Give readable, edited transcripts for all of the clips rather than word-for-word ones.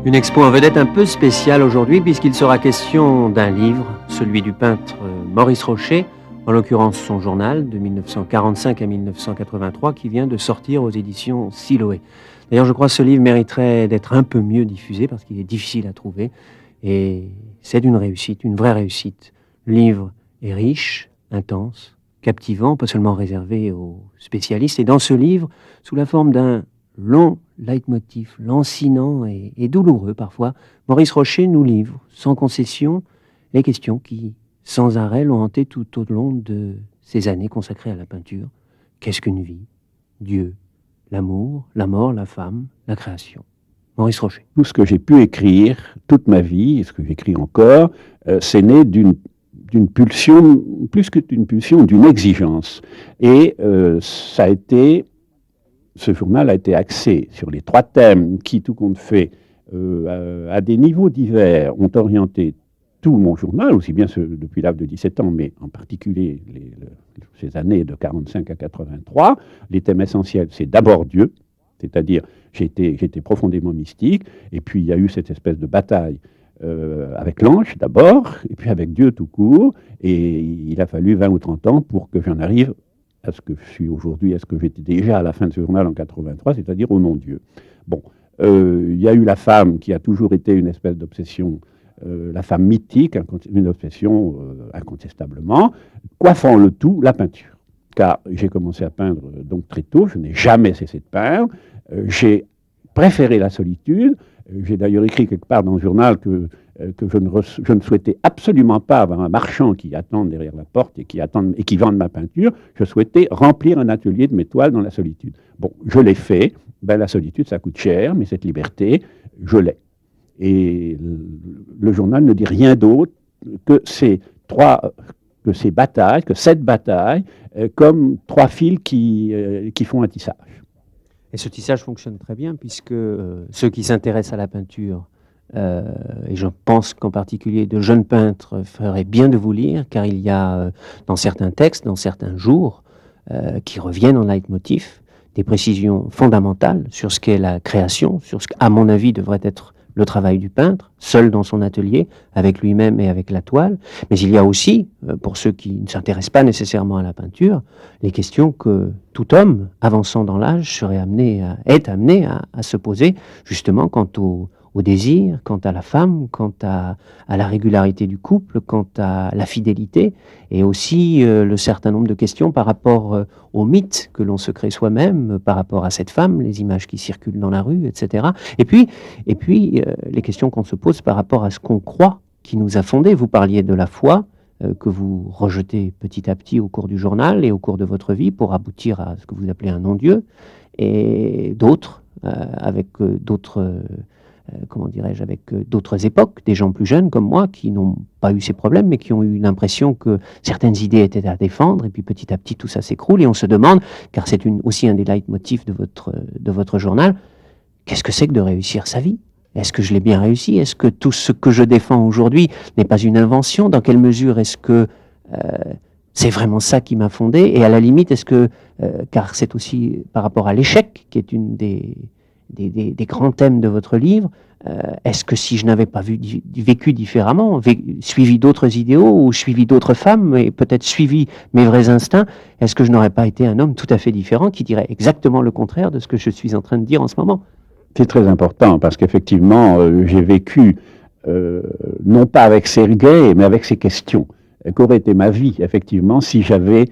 Une expo en vedette un peu spéciale aujourd'hui puisqu'il sera question d'un livre, celui du peintre Maurice Rocher, en l'occurrence son journal de 1945 à 1983 qui vient de sortir aux éditions Siloé. D'ailleurs, je crois que ce livre mériterait d'être un peu mieux diffusé parce qu'il est difficile à trouver et c'est une réussite, une vraie réussite. Le livre est riche, intense, captivant, pas seulement réservé aux spécialistes. Et dans ce livre, sous la forme d'un long leitmotiv, lancinant et douloureux parfois, Maurice Rocher nous livre, sans concession, les questions qui, sans arrêt, l'ont hanté tout au long de ces années consacrées à la peinture. Qu'est-ce qu'une vie? Dieu, l'amour, la mort, la femme, la création. Maurice Rocher. Tout ce que j'ai pu écrire toute ma vie, et ce que j'écris encore, c'est né d'une pulsion, plus que d'une pulsion, d'une exigence. Et ce journal a été axé sur les 3 thèmes qui, tout compte fait, à des niveaux divers, ont orienté tout mon journal, aussi bien depuis l'âge de 17 ans, mais en particulier ces années de 45 à 83. Les thèmes essentiels, c'est d'abord Dieu, c'est-à-dire j'étais profondément mystique, et puis il y a eu cette espèce de bataille avec l'ange d'abord, et puis avec Dieu tout court, et il a fallu 20 ou 30 ans pour que j'en arrive à ce que je suis aujourd'hui, à ce que j'étais déjà à la fin de ce journal en 83, c'est-à-dire au non-Dieu. Bon, il y a eu la femme qui a toujours été une espèce d'obsession, la femme mythique, une obsession incontestablement, coiffant le tout, la peinture. Car j'ai commencé à peindre donc très tôt, je n'ai jamais cessé de peindre, j'ai préféré la solitude, j'ai d'ailleurs écrit quelque part dans le journal que je ne souhaitais absolument pas avoir un marchand qui attende derrière la porte et qui vende ma peinture. Je souhaitais remplir un atelier de mes toiles dans la solitude. Bon, je l'ai fait. Ben, la solitude, ça coûte cher, mais cette liberté, je l'ai. Et le journal ne dit rien d'autre que cette bataille, comme 3 fils qui font un tissage. Et ce tissage fonctionne très bien puisque ceux qui s'intéressent à la peinture, et je pense qu'en particulier de jeunes peintres, feraient bien de vous lire, car il y a dans certains textes, dans certains jours, qui reviennent en leitmotiv, des précisions fondamentales sur ce qu'est la création, sur ce qu'à mon avis devrait être le travail du peintre, seul dans son atelier, avec lui-même et avec la toile. Mais il y a aussi, pour ceux qui ne s'intéressent pas nécessairement à la peinture, les questions que tout homme, avançant dans l'âge, est amené à se poser, justement quant au désir, quant à la femme, quant à la régularité du couple, quant à la fidélité, et aussi le certain nombre de questions par rapport aux mythes que l'on se crée soi-même, par rapport à cette femme, les images qui circulent dans la rue, etc. Et puis les questions qu'on se pose par rapport à ce qu'on croit qui nous a fondés. Vous parliez de la foi, que vous rejetez petit à petit au cours du journal et au cours de votre vie pour aboutir à ce que vous appelez un non-Dieu, et d'autres, avec d'autres... avec d'autres époques, des gens plus jeunes comme moi qui n'ont pas eu ces problèmes, mais qui ont eu l'impression que certaines idées étaient à défendre, et puis petit à petit tout ça s'écroule, et on se demande, car c'est aussi un des leitmotifs de votre journal, qu'est-ce que c'est que de réussir sa vie? Est-ce que je l'ai bien réussi? Est-ce que tout ce que je défends aujourd'hui n'est pas une invention? Dans quelle mesure est-ce que c'est vraiment ça qui m'a fondé? Et à la limite, est-ce que, car c'est aussi par rapport à l'échec, qui est une des grands thèmes de votre livre, est-ce que si je n'avais pas vécu différemment, suivi d'autres idéaux ou suivi d'autres femmes et peut-être suivi mes vrais instincts, est-ce que je n'aurais pas été un homme tout à fait différent qui dirait exactement le contraire de ce que je suis en train de dire en ce moment? C'est très important parce qu'effectivement, j'ai vécu non pas avec ses regrets, mais avec ses questions. Qu'aurait été ma vie, effectivement, si j'avais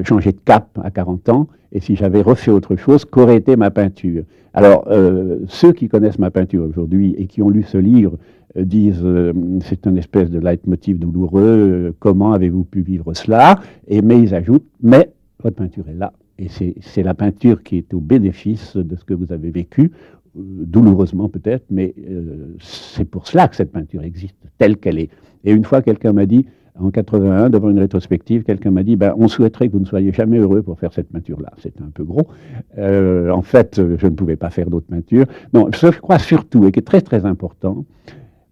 changé de cap à 40 ans et si j'avais refait autre chose, qu'aurait été ma peinture? Alors, ceux qui connaissent ma peinture aujourd'hui et qui ont lu ce livre disent c'est une espèce de leitmotiv douloureux, comment avez-vous pu vivre cela? Mais ils ajoutent, mais votre peinture est là. Et c'est la peinture qui est au bénéfice de ce que vous avez vécu, douloureusement peut-être, mais c'est pour cela que cette peinture existe, telle qu'elle est. Et une fois, quelqu'un m'a dit, en 81, devant une rétrospective, quelqu'un m'a dit on souhaiterait que vous ne soyez jamais heureux pour faire cette peinture-là. C'était un peu gros. En fait, je ne pouvais pas faire d'autres peintures. Non, je crois surtout, et qui est très très important,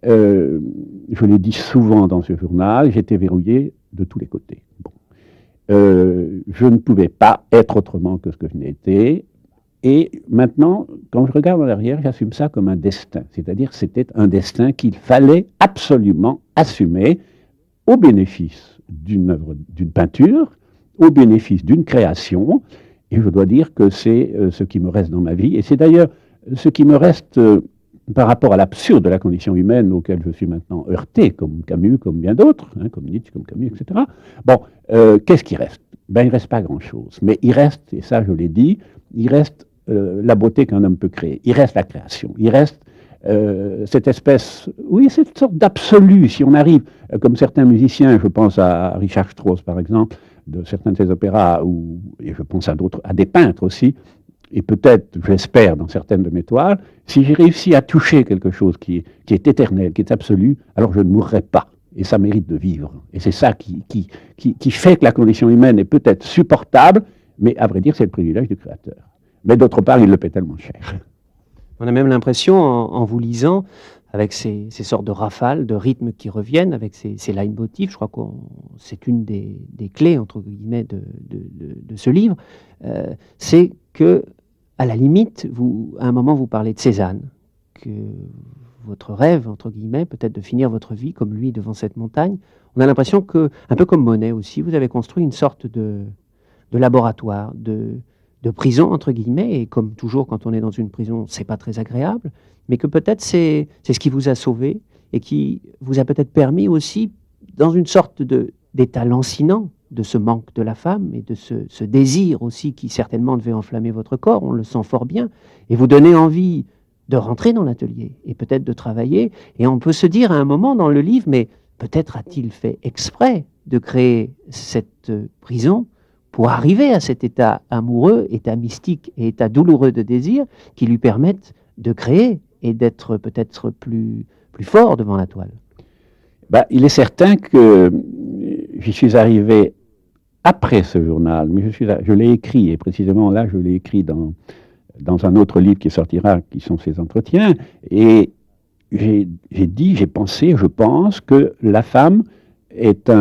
je l'ai dit souvent dans ce journal, j'étais verrouillé de tous les côtés. Bon. Je ne pouvais pas être autrement que ce que je n'ai été. Et maintenant, quand je regarde en arrière, j'assume ça comme un destin. C'est-à-dire c'était un destin qu'il fallait absolument assumer au bénéfice d'une œuvre, d'une peinture, au bénéfice d'une création. Et je dois dire que c'est ce qui me reste dans ma vie. Et c'est d'ailleurs ce qui me reste par rapport à l'absurde de la condition humaine auquel je suis maintenant heurté, comme Camus, comme bien d'autres, hein, comme Nietzsche, comme Camus, etc. Bon, qu'est-ce qui reste? Ben, il ne reste pas grand-chose. Mais il reste, et ça je l'ai dit, il reste la beauté qu'un homme peut créer. Il reste la création. Il reste cette espèce, oui, cette sorte d'absolu. Si on arrive, comme certains musiciens, je pense à Richard Strauss par exemple, de certains de ses opéras, et je pense à d'autres, à des peintres aussi, et peut-être, j'espère, dans certaines de mes toiles, si j'ai réussi à toucher quelque chose qui est éternel, qui est absolu, alors je ne mourrai pas. Et ça mérite de vivre. Et c'est ça qui fait que la condition humaine est peut-être supportable, mais à vrai dire, c'est le privilège du créateur. Mais d'autre part, il le paie tellement cher. On a même l'impression, en vous lisant, avec ces sortes de rafales, de rythmes qui reviennent, avec ces leitmotifs, je crois que c'est une des clés, entre guillemets, de ce livre, c'est que, à la limite, à un moment, vous parlez de Cézanne, que votre rêve, entre guillemets, peut-être de finir votre vie comme lui devant cette montagne. On a l'impression que, un peu comme Monet aussi, vous avez construit une sorte de laboratoire, de prison, entre guillemets, et comme toujours, quand on est dans une prison, c'est pas très agréable, mais que peut-être c'est ce qui vous a sauvé et qui vous a peut-être permis aussi, dans une sorte d'état lancinant de ce manque de la femme et de ce désir aussi qui certainement devait enflammer votre corps, on le sent fort bien, et vous donner envie de rentrer dans l'atelier et peut-être de travailler. Et on peut se dire à un moment dans le livre, mais peut-être a-t-il fait exprès de créer cette prison pour arriver à cet état amoureux, état mystique et état douloureux de désir qui lui permettent de créer et d'être peut-être plus fort devant la toile. Ben, il est certain que j'y suis arrivé après ce journal, mais je l'ai écrit, et précisément là, je l'ai écrit dans un autre livre qui sortira, qui sont ces entretiens, et j'ai dit, j'ai pensé, je pense que la femme est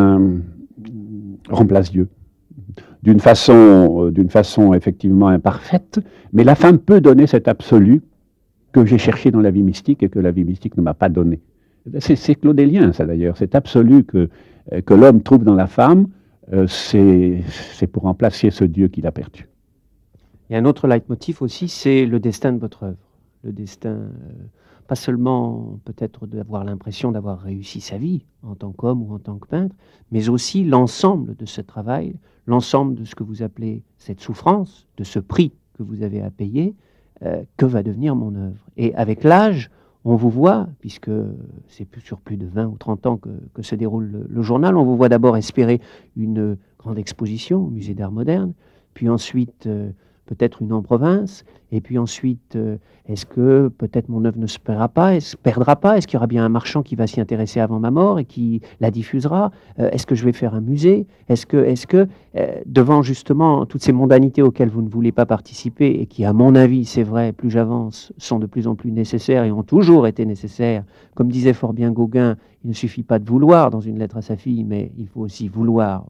remplace Dieu. D'une façon effectivement imparfaite, mais la femme peut donner cet absolu que j'ai cherché dans la vie mystique et que la vie mystique ne m'a pas donné. C'est claudélien, ça d'ailleurs. Cet absolu que l'homme trouve dans la femme, c'est pour remplacer ce Dieu qu'il a perdu. Et un autre leitmotiv aussi, c'est le destin de votre œuvre. Le destin, pas seulement peut-être d'avoir l'impression d'avoir réussi sa vie en tant qu'homme ou en tant que peintre, mais aussi l'ensemble de ce travail, l'ensemble de ce que vous appelez cette souffrance, de ce prix que vous avez à payer, que va devenir mon œuvre. Et avec l'âge, on vous voit, puisque c'est sur plus de 20 ou 30 ans que se déroule le journal, on vous voit d'abord espérer une grande exposition au Musée d'Art Moderne, puis ensuite peut-être une en province, et puis ensuite, est-ce que peut-être mon œuvre ne se perdra pas? Est-ce qu'il y aura bien un marchand qui va s'y intéresser avant ma mort et qui la diffusera? Est-ce que je vais faire un musée? Est-ce que devant justement toutes ces mondanités auxquelles vous ne voulez pas participer et qui, à mon avis, c'est vrai, plus j'avance, sont de plus en plus nécessaires et ont toujours été nécessaires, comme disait fort bien Gauguin, il ne suffit pas de vouloir dans une lettre à sa fille, mais il faut aussi vouloir,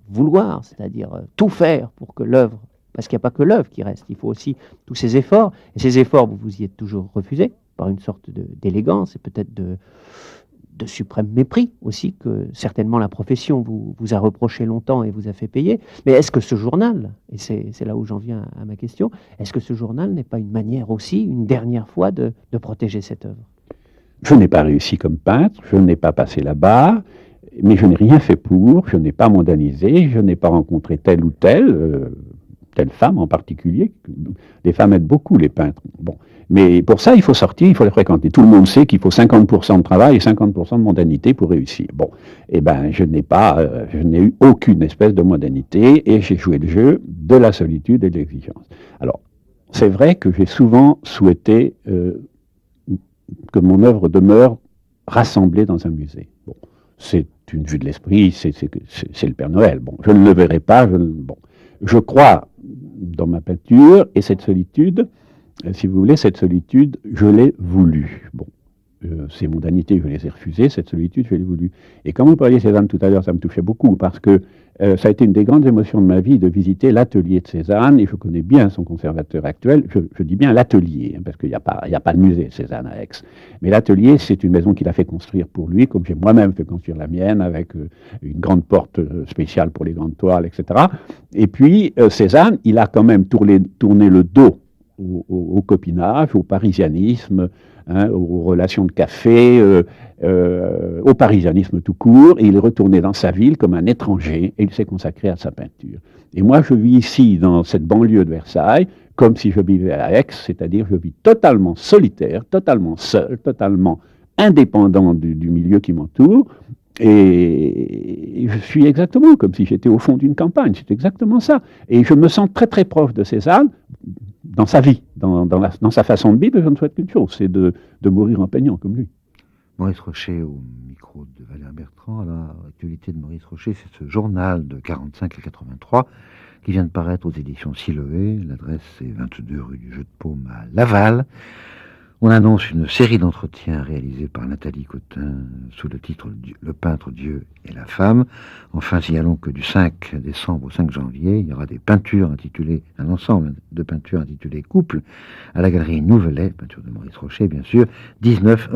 c'est-à-dire tout faire pour que l'œuvre, parce qu'il n'y a pas que l'œuvre qui reste, il faut aussi tous ces efforts. Et ces efforts, vous vous y êtes toujours refusé, par une sorte d'élégance et peut-être de suprême mépris aussi, que certainement la profession vous a reproché longtemps et vous a fait payer. Mais est-ce que ce journal, et c'est là où j'en viens à ma question, est-ce que ce journal n'est pas une manière aussi, une dernière fois, de protéger cette œuvre? Je n'ai pas réussi comme peintre, je n'ai pas passé la barre, mais je n'ai rien fait pour, je n'ai pas mondanisé, je n'ai pas rencontré telle ou telle femme en particulier. Les femmes aident beaucoup les peintres. Bon. Mais pour ça, il faut sortir, il faut les fréquenter. Tout le monde sait qu'il faut 50% de travail et 50% de mondanité pour réussir. Bon, eh ben, je n'ai eu aucune espèce de mondanité et j'ai joué le jeu de la solitude et de l'exigence. Alors, c'est vrai que j'ai souvent souhaité que mon œuvre demeure rassemblée dans un musée. Bon, c'est une vue de l'esprit, c'est le Père Noël. Bon, je ne le verrai pas. Je crois dans ma peinture, et cette solitude, si vous voulez, cette solitude, je l'ai voulue. Bon. ces mondanités, je les ai refusées, cette solitude, je l'ai voulu. Et quand vous parliez Cézanne tout à l'heure, ça me touchait beaucoup, parce que ça a été une des grandes émotions de ma vie de visiter l'atelier de Cézanne, et je connais bien son conservateur actuel, je dis bien l'atelier, hein, parce qu'il n'y a pas de musée Cézanne à Aix. Mais l'atelier, c'est une maison qu'il a fait construire pour lui, comme j'ai moi-même fait construire la mienne, avec une grande porte spéciale pour les grandes toiles, etc. Et puis, Cézanne, il a quand même tourné le dos au copinage, au parisianisme, hein, aux relations de café, au parisianisme tout court, et il est retourné dans sa ville comme un étranger, et il s'est consacré à sa peinture. Et moi, je vis ici, dans cette banlieue de Versailles, comme si je vivais à Aix, c'est-à-dire je vis totalement solitaire, totalement seul, totalement indépendant du milieu qui m'entoure, et je suis exactement comme si j'étais au fond d'une campagne, c'est exactement ça. Et je me sens très très proche de Cézanne, dans sa vie, dans sa façon de vivre, je ne souhaite qu'une chose, c'est de mourir en peignant comme lui. Maurice Rocher au micro de Valère Bertrand. L'actualité de Maurice Rocher, c'est ce journal de 45 et 83 qui vient de paraître aux éditions Siloé. L'adresse est 22 rue du Jeu de Paume à Laval. On annonce une série d'entretiens réalisés par Nathalie Cotin sous le titre « Le peintre, Dieu et la femme ». Enfin, signalons que du 5 décembre au 5 janvier, il y aura des peintures intitulées, un ensemble de peintures intitulées « Couple » à la galerie Nouvelet, peinture de Maurice Rocher bien sûr, 19